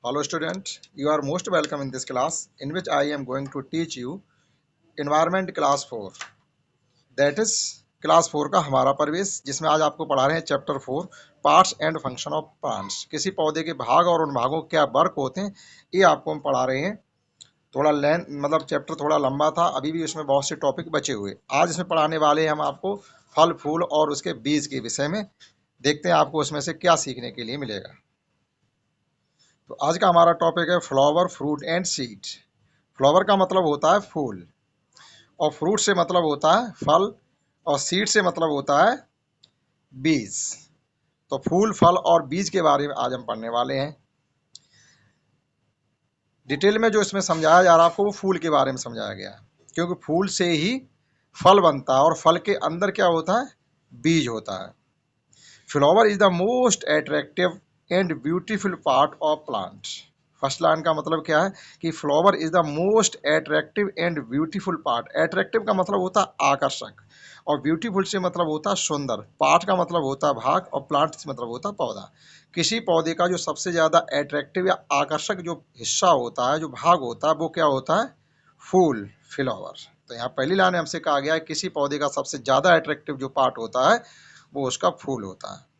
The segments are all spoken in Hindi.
Hello student, you are most welcome in this class in which I am going to teach you environment class 4, that is class 4 का हमारा परिवेश, जिसमें आज आपको पढ़ा रहे हैं chapter 4 parts and function of plants. किसी पौधे के भाग और उन भागों के क्या वर्क होते हैं ये आपको हम पढ़ा रहे हैं। थोड़ा लेंथ मतलब चैप्टर थोड़ा लंबा था, अभी भी उसमें बहुत से टॉपिक बचे हुए। आज इसमें पढ़ाने वाले हैं हम आपको फल फूल और उसके बीज के विषय में। देखते हैं आपको उसमें से क्या सीखने के लिए मिलेगा। तो आज का हमारा टॉपिक है flower fruit and seed. Flower का मतलब होता है फूल, और फ्रूट से मतलब होता है फल, और सीड से मतलब होता है बीज। तो फूल फल और बीज के बारे में आज हम पढ़ने वाले हैं। डिटेल में जो इसमें समझाया जा रहा है आपको वो फूल के बारे में समझाया गया है, क्योंकि फूल से ही फल बनता है और फल के अंदर क्या होता है, बीज होता है। Flower is the most attractive and beautiful part of plant. First line का मतलब क्या है कि flower is the most attractive and beautiful part. Attractive का मतलब होता है आकर्षक, और ब्यूटीफुल से मतलब होता है सुंदर। पार्ट का मतलब होता है भाग, और प्लांट से मतलब होता है पौधा। किसी पौधे का जो सबसे ज़्यादा अट्रैक्टिव या आकर्षक जो हिस्सा होता है, जो भाग होता है, वो क्या होता है, फूल, फ्लावर। तो यहाँ पहली लाइन में हमसे कहा गया है किसी पौधे का सबसे ज़्यादा अट्रैक्टिव जो पार्ट होता है वो उसका फूल होता है।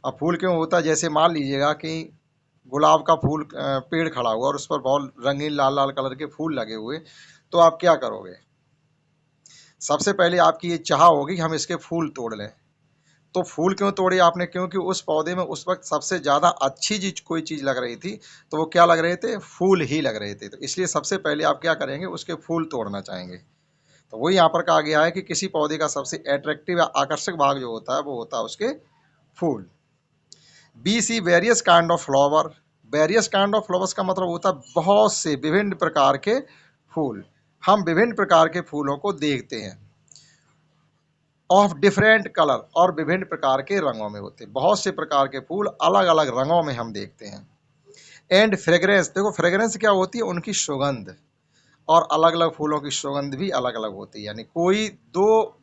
अब फूल क्यों होता है, जैसे मान लीजिएगा कि गुलाब का फूल पेड़ खड़ा हुआ और उस पर बहुत रंगीन लाल लाल कलर के फूल लगे हुए, तो आप क्या करोगे, सबसे पहले आपकी ये चाह होगी कि हम इसके फूल तोड़ लें। तो फूल क्यों तोड़े आपने, क्योंकि उस पौधे में उस वक्त सबसे ज़्यादा अच्छी चीज कोई चीज़ लग रही थी, तो वो क्या लग रहे थे, फूल ही लग रहे थे। तो इसलिए सबसे पहले आप क्या करेंगे, उसके फूल तोड़ना चाहेंगे। तो वही यहाँ पर कहा गया है कि किसी पौधे का सबसे अट्रैक्टिव या आकर्षक भाग जो होता है वो होता है उसके फूल। B C various kind of flower. Various kind of flowers का मतलब होता है बहुत से विभिन्न प्रकार के फूल। हम विभिन्न प्रकार के फूलों को देखते हैं, ऑफ डिफरेंट कलर, और विभिन्न प्रकार के रंगों में होते हैं। बहुत से प्रकार के फूल अलग अलग रंगों में हम देखते हैं। एंड फ्रेग्रेंस, देखो फ्रेग्रेंस क्या होती है, उनकी सुगंध। और अलग अलग फूलों की सुगंध भी अलग अलग होती है, यानी कोई दो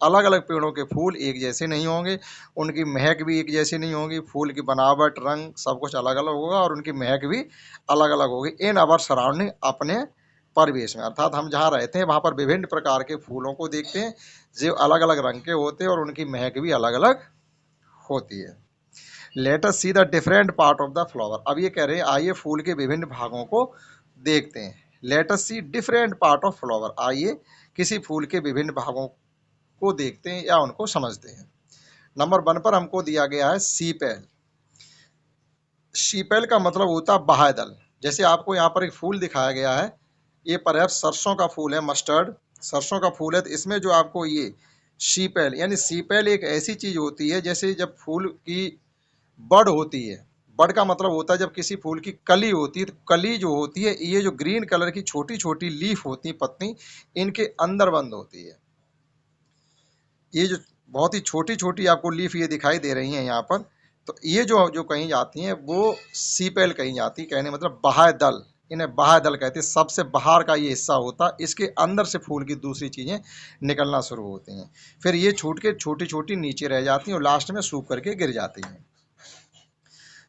अलग अलग पेड़ों के फूल एक जैसे नहीं होंगे, उनकी महक भी एक जैसी नहीं होगी। फूल की बनावट, रंग सब कुछ अलग अलग होगा, और उनकी महक भी अलग अलग होगी। इन अवर सराउंडिंग, अपने परिवेश में, अर्थात हम जहाँ रहते हैं वहाँ पर विभिन्न प्रकार के फूलों को देखते हैं जो अलग अलग रंग के होते हैं, और उनकी महक भी अलग अलग होती है। Late us see the different part of the flower. अब ये कह रहे हैं आइए फूल के विभिन्न भागों को देखते हैं। Let us see different part of flower, आइए किसी फूल के विभिन्न भागों को देखते हैं या उनको समझते हैं। नंबर 1 पर हमको दिया गया है सीपेल। सीपेल का मतलब होता है बाह्यदल। जैसे आपको यहाँ पर एक फूल दिखाया गया है, ये पर सरसों का फूल है, मस्टर्ड सरसों का फूल है। तो इसमें जो आपको ये सीपेल, यानी सीपेल एक ऐसी चीज होती है, जैसे जब फूल की बड होती है, बड का मतलब होता है जब किसी फूल की कली होती है, तो कली जो होती है ये जो ग्रीन कलर की छोटी छोटी लीफ होती है, पत्ती, इनके अंदर बंद होती है। ये जो बहुत ही छोटी छोटी आपको लीफ ये दिखाई दे रही हैं यहाँ पर, तो ये जो जो कहीं जाती हैं वो सीपेल कहीं जाती है। कहने मतलब बाह्य दल, इन्हें बाह्य दल कहते हैं। सबसे बाहर का ये हिस्सा होता है, इसके अंदर से फूल की दूसरी चीज़ें निकलना शुरू होती हैं। फिर ये छूट के छोटी छोटी नीचे रह जाती हैं और लास्ट में सूख करके गिर जाती हैं।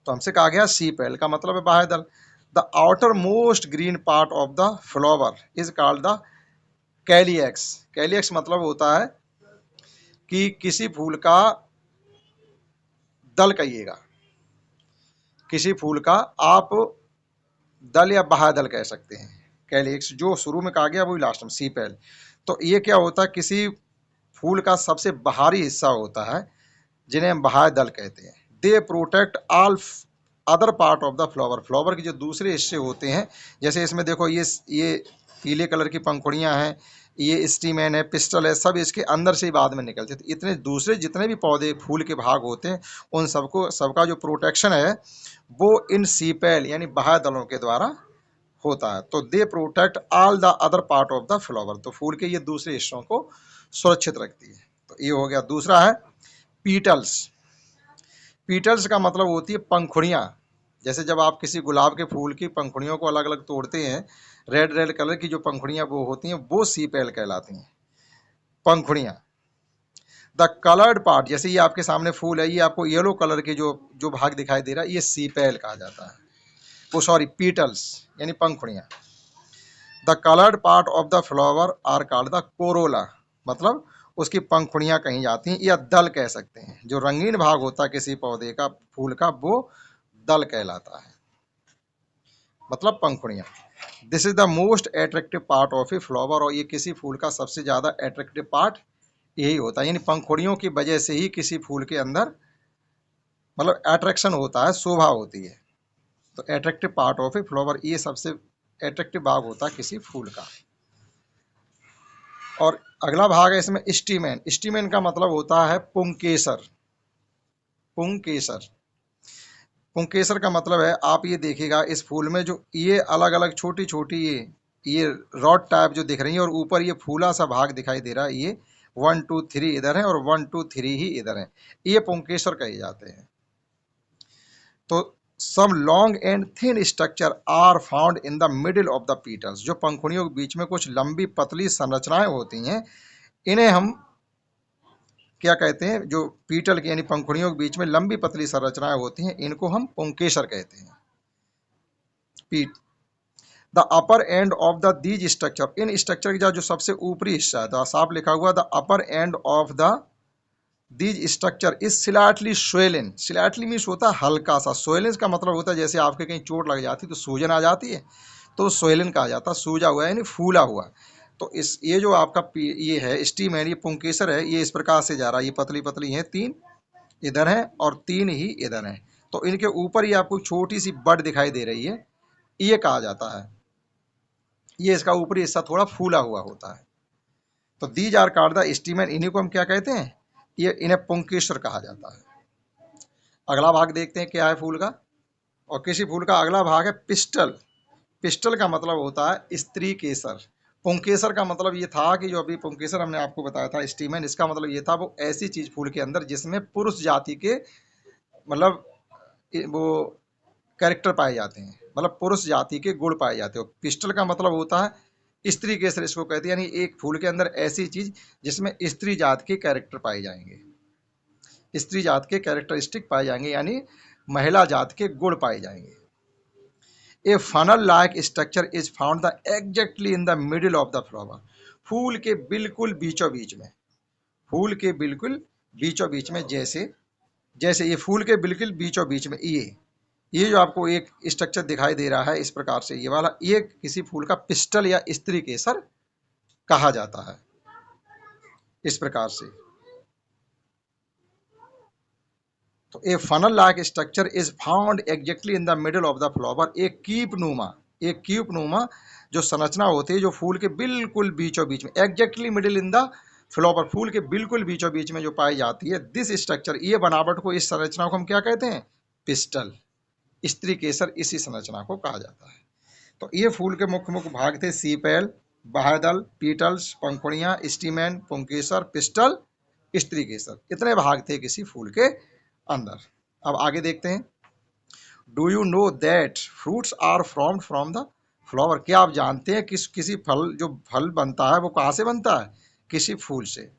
तो हमसे कहा गया सीपेल का मतलब है बाह्य दल। The outermost green part of the flower is called the calyx. Calyx मतलब होता है कि किसी फूल का दल कहिएगा, किसी फूल का आप दल या बाह्यदल कह सकते हैं। कैलिक्स जो शुरू में कहा गया वही लास्ट में सीपेल। तो ये क्या होता है, किसी फूल का सबसे बाहरी हिस्सा होता है जिन्हें हम बाह्यदल कहते हैं। They protect all other part of the flower. Flower के जो दूसरे हिस्से होते हैं, जैसे इसमें देखो ये पीले कलर की पंखुड़ियां हैं, ये स्टीमेन है, पिस्टल है, सब इसके अंदर से ही बाद में निकलते हैं। तो इतने दूसरे जितने भी पौधे फूल के भाग होते हैं उन सबको, सबका जो प्रोटेक्शन है वो इन सीपेल यानी बाह्य दलों के द्वारा होता है। तो they protect all the other part of the flower. तो फूल के ये दूसरे हिस्सों को सुरक्षित रखती है। तो ये हो गया। दूसरा है पीटल्स। पीटल्स का मतलब होती है पंखुड़ियाँ। जैसे जब आप किसी गुलाब के फूल की पंखुड़ियों को अलग अलग तोड़ते हैं, रेड रेड कलर की जो पंखुड़ियाँ वो होती हैं वो सीपेल कहलाती हैं, पंखुड़ियाँ। द कलर्ड पार्ट, जैसे ये आपके सामने फूल है, ये आपको येलो कलर के जो जो भाग दिखाई दे रहा है ये सीपेल कहा जाता है। सॉरी पीटल्स यानी पंखुड़ियाँ। The coloured part of the flower are called the corolla, मतलब उसकी पंखुड़ियाँ कही जाती हैं, या दल कह सकते हैं। जो रंगीन भाग होता है किसी पौधे का, फूल का, वो दल कहलाता है, मतलब पंखुड़ियाँ। This is the most attractive part of a flower, और ये किसी फूल का सबसे ज़्यादा अट्रैक्टिव पार्ट यही होता है, यानी पंखुड़ियों की वजह से ही किसी फूल के अंदर मतलब अट्रैक्शन होता है, शोभा होती है। तो attractive part of a flower, ये सबसे अट्रैक्टिव भाग होता है किसी फूल का। और अगला भाग है इसमें स्टीमेन। स्टीमेन का मतलब होता है पुंकेसर। पुंकेसर, पुंकेसर का मतलब है, आप ये देखिएगा इस फूल में जो ये अलग अलग छोटी छोटी ये रॉड टाइप जो दिख रही है, और ऊपर ये फूला सा भाग दिखाई दे रहा है, ये 1 2 3 इधर है और 1 2 3 ही इधर है, ये पुंकेसर कहे जाते हैं। तो some long and thin structure are found in the middle of the petals, जो पंखुड़ियों के बीच में कुछ लंबी पतली संरचनाएं होती हैं, इन्हें हम क्या कहते हैं, जो पीटल की यानी पंखुड़ियों के बीच में लंबी पतली संरचनाएं होती हैं, इनको हम पुंकेसर कहते हैं। पीट the upper end of the these structure, in structure का जो सबसे ऊपरी हिस्सा है, साफ लिखा हुआ the upper end of the these structure is slightly swollen. Slightly means होता है हल्का सा, स्वेलन का मतलब होता है जैसे आपके कहीं चोट लग जाती है तो सूजन आ जाती है, तो स्वेलन कहा जाता है, सूजा हुआ यानी फूला हुआ। तो इस ये जो आपका ये है स्टीम है, ये पुंकेसर है, ये इस प्रकार से जा रहा है, ये पतली पतली है, 3 इधर है और 3 ही इधर है, तो इनके ऊपर ही आपको छोटी सी बड दिखाई दे रही है, ये कहा जाता है, ये इसका ऊपरी हिस्सा थोड़ा फूला हुआ होता है। तो दीज आर कॉल्ड द स्टीमेन, इन्हीं को हम क्या कहते हैं, ये इन्हें पुंकेसर कहा जाता है। अगला भाग देखते हैं क्या है फूल का, और किसी फूल का अगला भाग है पिस्टल। पिस्टल का मतलब होता है स्त्री केसर। पुंकेसर का मतलब ये था कि जो अभी पुंकेसर हमने आपको बताया था स्टीमेन, इसका मतलब ये था वो ऐसी चीज फूल के अंदर जिसमें पुरुष जाति के मतलब वो कैरेक्टर पाए जाते हैं, मतलब पुरुष जाति के गुण पाए जाते हैं। पिस्टल का मतलब होता है स्त्री केसर, इसको कहते हैं, यानी एक फूल के अंदर ऐसी चीज जिसमें स्त्री जात के कैरेक्टर पाए जाएंगे, स्त्री जात के कैरेक्टरिस्टिक पाए जाएंगे, यानी महिला जात के गुण पाए जाएंगे। A funnel like structure is found the exactly in the middle of the flower, फूल के बिल्कुल बीचों बीच में, फूल के बिल्कुल बीचों बीच में, जैसे जैसे ये फूल के बिल्कुल बीचों बीच में ये जो आपको एक स्ट्रक्चर दिखाई दे रहा है इस प्रकार से, ये वाला, ये किसी फूल का पिस्टल या स्त्री केसर कहा जाता है, इस प्रकार से। तो a funnel like structure is found exactly in the middle of the flower, एक कीप नुमा जो संरचना होती है जो फूल के बिल्कुल बीचों बीच में, exactly middle in the flower, फूल के बिल्कुल बीचों बीच में जो पाई जाती है, दिस स्ट्रक्चर, ये बनावट को, इस संरचना को हम क्या कहते हैं, पिस्टल, स्त्री केसर, इसी संरचना को कहा जाता है। तो ये फूल के मुख्य मुख्य भाग थे, सीपेल, बाह्यदल, पीटल्स, पंखुड़ियां, स्टीमेन, पुंकेसर, पिस्टल, स्त्री केसर, इतने भाग थे किसी फूल के अंदर। अब आगे देखते हैं, do you know that fruits are from from the flower, क्या आप जानते हैं किसी फल, जो फल बनता है वो कहाँ से बनता है, किसी फूल से।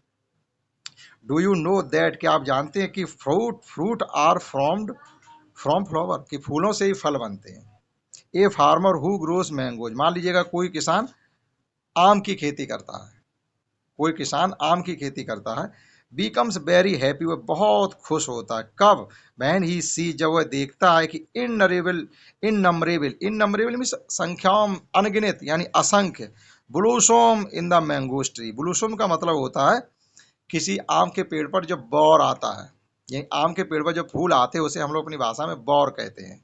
डू यू नो दैट, क्या आप जानते हैं कि fruit are formed from flower, कि फूलों से ही फल बनते हैं। A farmer who grows mangoes, मान लीजिएगा कोई किसान आम की खेती करता है, कोई किसान आम की खेती करता है, बिकम्स वेरी हैप्पी, वह बहुत खुश होता है, कब, वैन ही सी, जब वह देखता है कि इननमरेबल मीन्स संख्याओं अनगिनत यानी असंख्य, ब्लूसोम इन द मैंगोस ट्री, ब्लूसोम का मतलब होता है किसी आम के पेड़ पर जब बौर आता है, यानी आम के पेड़ पर जब फूल आते हैं उसे हम लोग अपनी भाषा में बौर कहते हैं।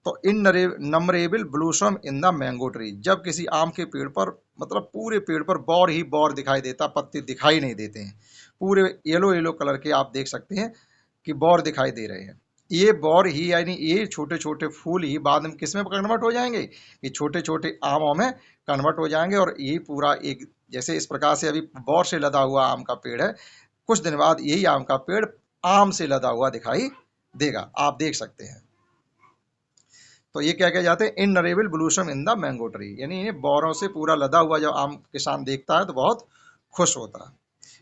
तो innumerable blossom in the mango tree, जब किसी आम के पेड़ पर, मतलब पूरे पेड़ पर बौर ही बौर दिखाई देता, पत्ते दिखाई नहीं देते हैं, पूरे येलो येलो कलर के आप देख सकते हैं कि बौर दिखाई दे रहे हैं, ये बौर ही यानी ये छोटे छोटे फूल ही बाद में किस में कन्वर्ट हो जाएंगे, ये छोटे छोटे आमों में कन्वर्ट हो जाएंगे, और यही पूरा एक, जैसे इस प्रकार से अभी बौर से लदा हुआ आम का पेड़ है, कुछ दिन बाद यही आम का पेड़ आम से लदा हुआ दिखाई देगा, आप देख सकते हैं। तो ये क्या कहे जाते हैं, innumerable blossom in the mango tree, यानी बौरों से पूरा लदा हुआ जब आम किसान देखता है तो बहुत खुश होता है।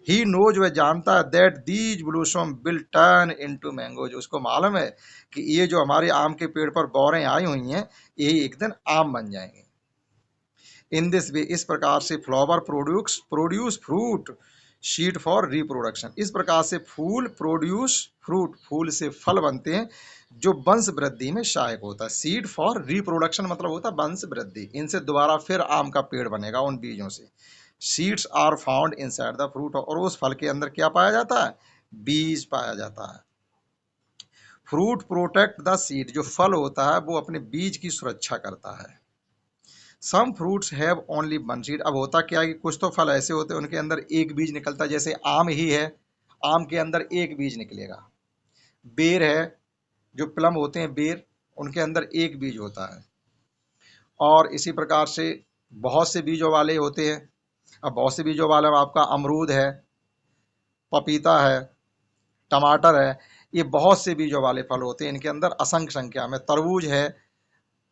ही नोज, वह जानता है, that these ब्लूसम will turn into mangoes, उसको मालूम है कि ये जो हमारे आम के पेड़ पर बौरें आई हुई हैं यही एक दिन आम बन जाएंगे। इन दिस वे, इस प्रकार से flower produce fruit sheet for reproduction, इस प्रकार से फूल प्रोड्यूस फ्रूट, फूल से फल बनते हैं जो वंश वृद्धि में सहायक होता है। सीड फॉर रिप्रोडक्शन मतलब होता है वंश वृद्धि, इनसे दोबारा फिर आम का पेड़ बनेगा उन बीजों से। Seeds are found inside the fruit, और उस फल के अंदर क्या पाया जाता है, बीज पाया जाता है। फ्रूट प्रोटेक्ट द सीड, जो फल होता है वो अपने बीज की सुरक्षा करता है। Some fruits have only one seed, अब होता क्या है कि कुछ तो फल ऐसे होते हैं उनके अंदर एक बीज निकलता है, जैसे आम ही है, आम के अंदर एक बीज निकलेगा। बेर है, जो प्लम होते हैं बेर, उनके अंदर एक बीज होता है। और इसी प्रकार से बहुत से बीजों वाले होते हैं। अब बहुत से बीजों वाले में आपका अमरूद है, पपीता है, टमाटर है, ये बहुत से बीजों वाले फल होते हैं, इनके अंदर असंख्य संख्या में। तरबूज है,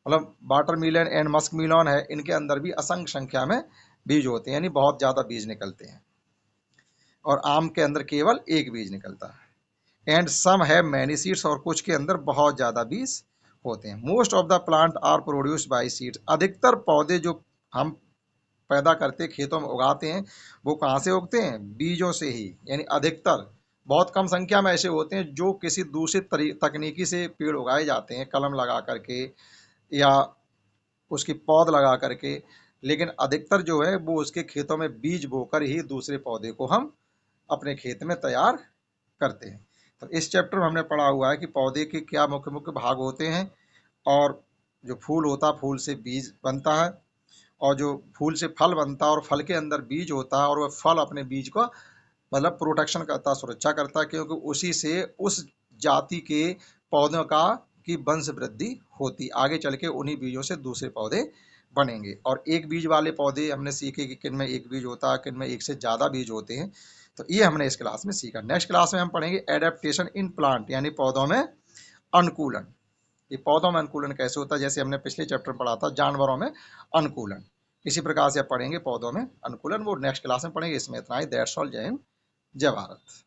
मतलब वाटरमेलन एंड मस्क मिलन है, इनके अंदर भी असंख्य संख्या में बीज होते हैं, यानी बहुत ज़्यादा बीज निकलते हैं। और आम के अंदर केवल एक बीज निकलता है। एंड सम है मैनी सीड्स, और कुछ के अंदर बहुत ज़्यादा बीज होते हैं। Most of the plant are produced by seeds, अधिकतर पौधे जो हम पैदा करते खेतों में उगाते हैं वो कहाँ से उगते हैं, बीजों से ही। यानी अधिकतर, बहुत कम संख्या में ऐसे होते हैं जो किसी दूसरी तकनीकी से पेड़ उगाए जाते हैं, कलम लगा करके या उसकी पौध लगा करके, लेकिन अधिकतर जो है वो उसके खेतों में बीज बोकर ही दूसरे पौधे को हम अपने खेत में तैयार करते हैं। तो इस चैप्टर में हमने पढ़ा हुआ है कि पौधे के क्या मुख्य मुख्य भाग होते हैं, और जो फूल होता है फूल से बीज बनता है, और जो फूल से फल बनता है और फल के अंदर बीज होता है, और वह फल अपने बीज को मतलब प्रोटेक्शन करता है, सुरक्षा करता है, क्योंकि उसी से उस जाति के पौधों का की वंश वृद्धि होती, आगे चल के उन्हीं बीजों से दूसरे पौधे बनेंगे। और एक बीज वाले पौधे हमने सीखे कि किन में एक बीज होता है, किन में एक से ज़्यादा बीज होते हैं। तो ये हमने इस क्लास में सीखा। नेक्स्ट क्लास में हम पढ़ेंगे एडेप्टेशन इन प्लांट, यानी पौधों में अनुकूलन। ये पौधों में अनुकूलन कैसे होता है, जैसे हमने पिछले चैप्टर में पढ़ा था जानवरों में अनुकूलन, इसी प्रकार से आप पढ़ेंगे पौधों में अनुकूलन, वो नेक्स्ट क्लास में पढ़ेंगे। इसमें इतना ही। That's all. जय हिंद, जय भारत।